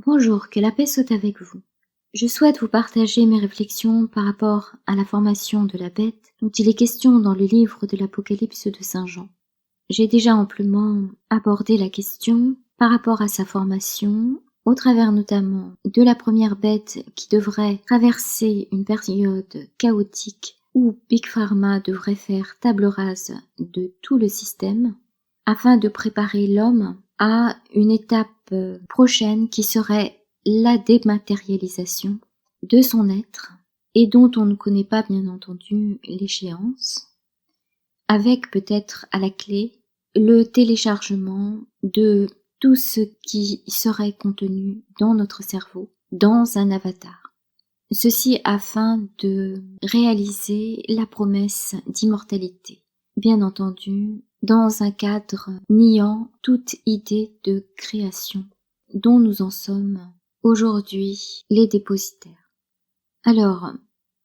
Bonjour, que la paix soit avec vous. Je souhaite vous partager mes réflexions par rapport à la formation de la bête dont il est question dans le livre de l'Apocalypse de Saint Jean. J'ai déjà amplement abordé la question par rapport à sa formation, au travers notamment de la première bête qui devrait traverser une période chaotique où Big Pharma devrait faire table rase de tout le système afin de préparer l'homme à une étape prochaine qui serait la dématérialisation de son être et dont on ne connaît pas bien entendu l'échéance, avec peut-être à la clé le téléchargement de tout ce qui serait contenu dans notre cerveau, dans un avatar. Ceci afin de réaliser la promesse d'immortalité. Bien entendu, dans un cadre niant toute idée de création dont nous en sommes aujourd'hui les dépositaires. Alors,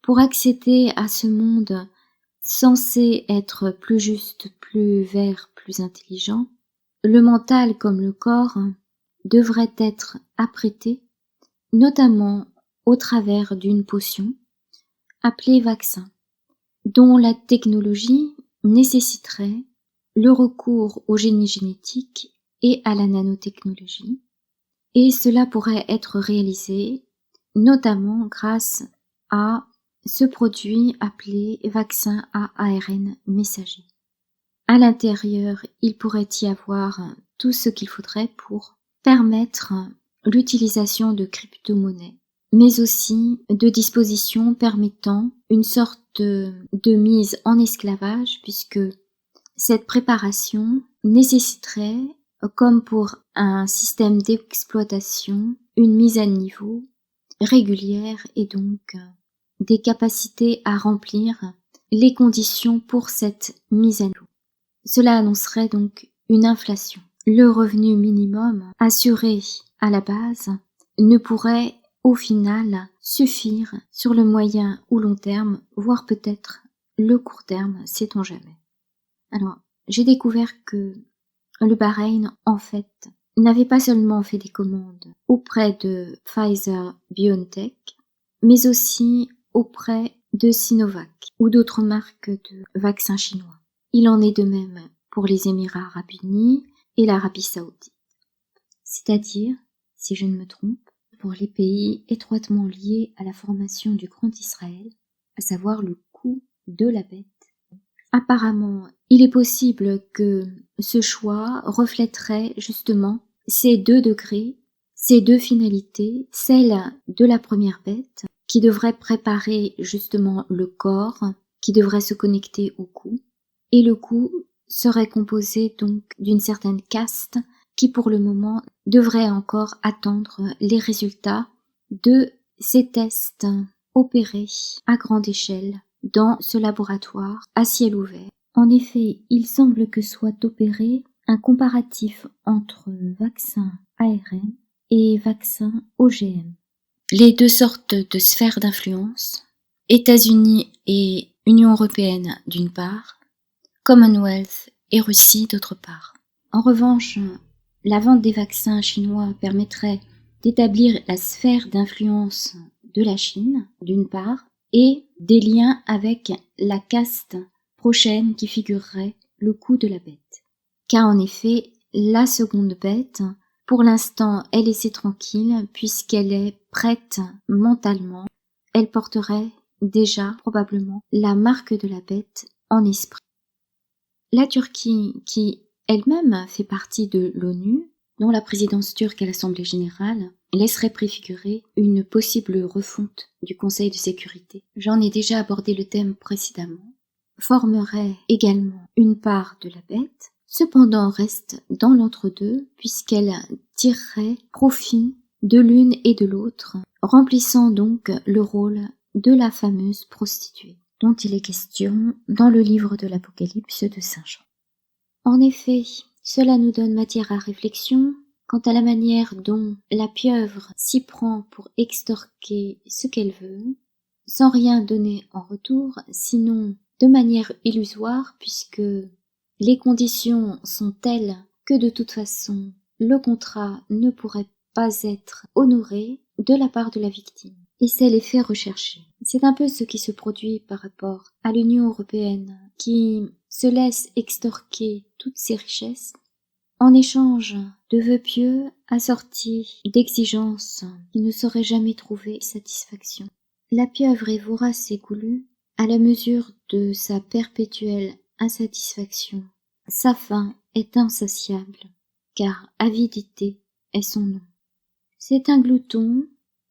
pour accéder à ce monde censé être plus juste, plus vert, plus intelligent, le mental comme le corps devrait être apprêté, notamment au travers d'une potion appelée vaccin, dont la technologie nécessiterait le recours au génie génétique et à la nanotechnologie, et cela pourrait être réalisé notamment grâce à ce produit appelé vaccin à ARN messager. À l'intérieur, il pourrait y avoir tout ce qu'il faudrait pour permettre l'utilisation de crypto-monnaies, mais aussi de dispositions permettant une sorte de mise en esclavage, puisque cette préparation nécessiterait, comme pour un système d'exploitation, une mise à niveau régulière et donc des capacités à remplir les conditions pour cette mise à niveau. Cela annoncerait donc une inflation. Le revenu minimum assuré à la base ne pourrait au final suffire sur le moyen ou long terme, voire peut-être le court terme, sait-on jamais. Alors, j'ai découvert que le Bahreïn, en fait, n'avait pas seulement fait des commandes auprès de Pfizer-BioNTech, mais aussi auprès de Sinovac ou d'autres marques de vaccins chinois. Il en est de même pour les Émirats arabes unis et l'Arabie saoudite. C'est-à-dire, si je ne me trompe, pour les pays étroitement liés à la formation du Grand Israël, à savoir le coup de la bête. Apparemment, il est possible que ce choix reflèterait justement ces deux degrés, ces deux finalités, celle de la première bête, qui devrait préparer justement le corps, qui devrait se connecter au cou, et le cou serait composé donc d'une certaine caste qui pour le moment devrait encore attendre les résultats de ces tests opérés à grande échelle dans ce laboratoire à ciel ouvert. En effet, il semble que soit opéré un comparatif entre vaccin ARN et vaccin OGM. Les deux sortes de sphères d'influence, États-Unis et Union européenne d'une part, Commonwealth et Russie d'autre part. En revanche, la vente des vaccins chinois permettrait d'établir la sphère d'influence de la Chine d'une part et des liens avec la caste prochaine qui figurerait le coup de la bête. Car en effet, la seconde bête, pour l'instant, est laissée tranquille puisqu'elle est prête mentalement. Elle porterait déjà probablement la marque de la bête en esprit. La Turquie, qui elle-même fait partie de l'ONU, dont la présidence turque à l'Assemblée générale, laisserait préfigurer une possible refonte du Conseil de sécurité. J'en ai déjà abordé le thème précédemment. Formerait également une part de la bête, cependant reste dans l'entre-deux puisqu'elle tirerait profit de l'une et de l'autre, remplissant donc le rôle de la fameuse prostituée dont il est question dans le livre de l'Apocalypse de Saint Jean. En effet, cela nous donne matière à réflexion quant à la manière dont la pieuvre s'y prend pour extorquer ce qu'elle veut, sans rien donner en retour, sinon de manière illusoire, puisque les conditions sont telles que de toute façon le contrat ne pourrait pas être honorée de la part de la victime. Et c'est l'effet recherché. C'est un peu ce qui se produit par rapport à l'Union européenne, qui se laisse extorquer toutes ses richesses en échange de vœux pieux assortis d'exigences qui ne sauraient jamais trouver satisfaction. La pieuvre est vorace et goulue à la mesure de sa perpétuelle insatisfaction. Sa faim est insatiable, car avidité est son nom. C'est un glouton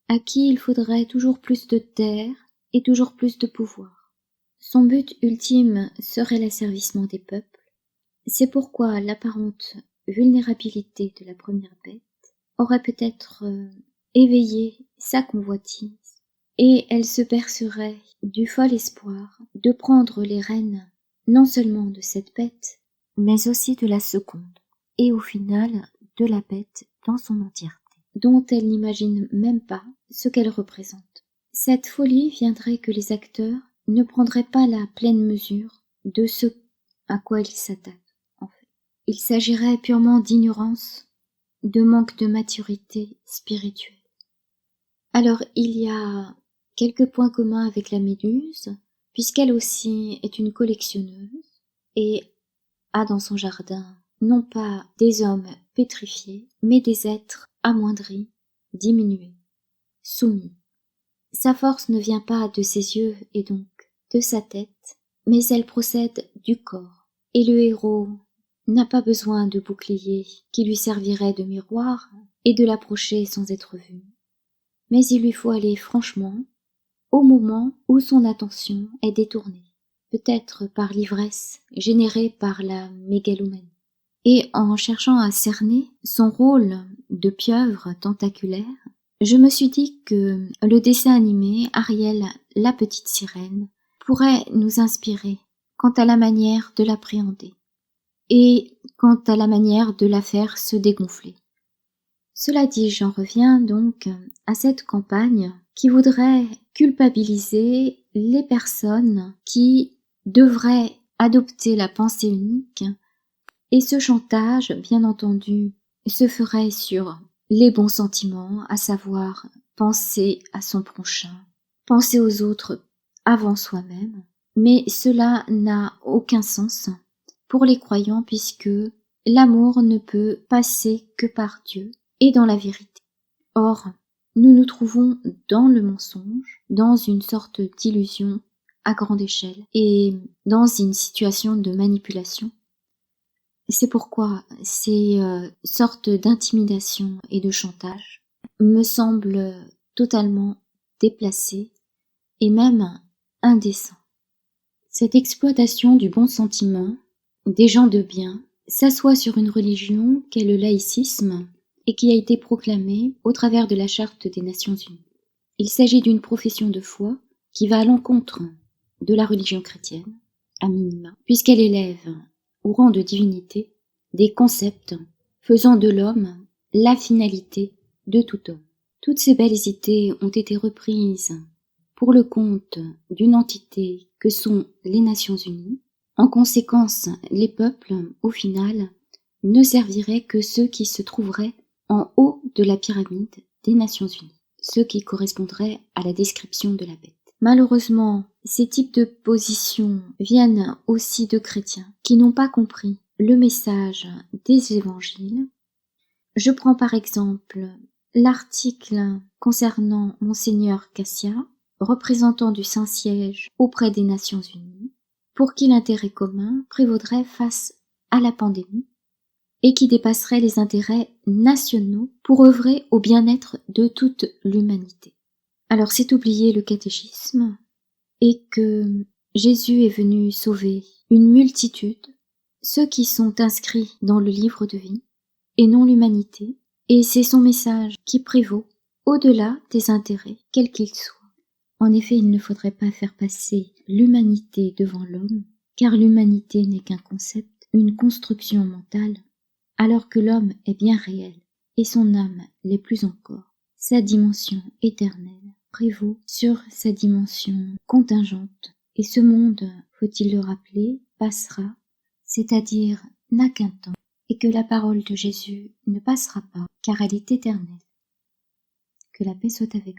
à qui il faudrait toujours plus de terre et toujours plus de pouvoir. Son but ultime serait l'asservissement des peuples. C'est pourquoi l'apparente vulnérabilité de la première bête aurait peut-être éveillé sa convoitise, et elle se bercerait du fol espoir de prendre les rênes non seulement de cette bête, mais aussi de la seconde, et au final de la bête dans son entièreté, dont elle n'imagine même pas ce qu'elle représente. Cette folie viendrait que les acteurs ne prendraient pas la pleine mesure de ce à quoi ils s'attaquent. Il s'agirait purement d'ignorance, de manque de maturité spirituelle. Alors il y a quelques points communs avec la méduse, puisqu'elle aussi est une collectionneuse et a dans son jardin non pas des hommes pétrifiés, mais des êtres amoindris, diminués, soumis. Sa force ne vient pas de ses yeux et donc de sa tête, mais elle procède du corps. Et le héros n'a pas besoin de bouclier qui lui servirait de miroir et de l'approcher sans être vu. Mais il lui faut aller franchement au moment où son attention est détournée, peut-être par l'ivresse générée par la mégalomanie. Et en cherchant à cerner son rôle de pieuvre tentaculaire, je me suis dit que le dessin animé Ariel, la petite sirène, pourrait nous inspirer quant à la manière de l'appréhender et quant à la manière de la faire se dégonfler. Cela dit, j'en reviens donc à cette campagne qui voudrait culpabiliser les personnes qui devraient adopter la pensée unique, et ce chantage, bien entendu, se ferait sur les bons sentiments, à savoir penser à son prochain, penser aux autres avant soi-même, mais cela n'a aucun sens pour les croyants puisque l'amour ne peut passer que par Dieu et dans la vérité. Or, nous nous trouvons dans le mensonge, dans une sorte d'illusion à grande échelle et dans une situation de manipulation. C'est pourquoi ces sortes d'intimidation et de chantage me semblent totalement déplacées et même indécents. Cette exploitation du bon sentiment des gens de bien s'assoit sur une religion qu'est le laïcisme et qui a été proclamée au travers de la Charte des Nations Unies. Il s'agit d'une profession de foi qui va à l'encontre de la religion chrétienne, à minima, puisqu'elle élève au rang de divinité des concepts faisant de l'homme la finalité de tout homme. Toutes ces belles idées ont été reprises pour le compte d'une entité que sont les Nations Unies. En conséquence, les peuples, au final, ne serviraient que ceux qui se trouveraient en haut de la pyramide des Nations Unies, ceux qui correspondraient à la description de la bête. Malheureusement, ces types de positions viennent aussi de chrétiens qui n'ont pas compris le message des évangiles. Je prends par exemple l'article concernant Monseigneur Cassia, représentant du Saint-Siège auprès des Nations Unies, pour qui l'intérêt commun prévaudrait face à la pandémie et qui dépasserait les intérêts nationaux pour œuvrer au bien-être de toute l'humanité. Alors c'est oublier le catéchisme et que Jésus est venu sauver une multitude, ceux qui sont inscrits dans le livre de vie, et non l'humanité, et c'est son message qui prévaut au-delà des intérêts, quels qu'ils soient. En effet, il ne faudrait pas faire passer l'humanité devant l'homme, car l'humanité n'est qu'un concept, une construction mentale, alors que l'homme est bien réel, et son âme l'est plus encore. Sa dimension éternelle prévaut sur sa dimension contingente, et ce monde, faut-il le rappeler, passera, c'est-à-dire n'a qu'un temps, et que la parole de Jésus ne passera pas, car elle est éternelle. Que la paix soit avec vous.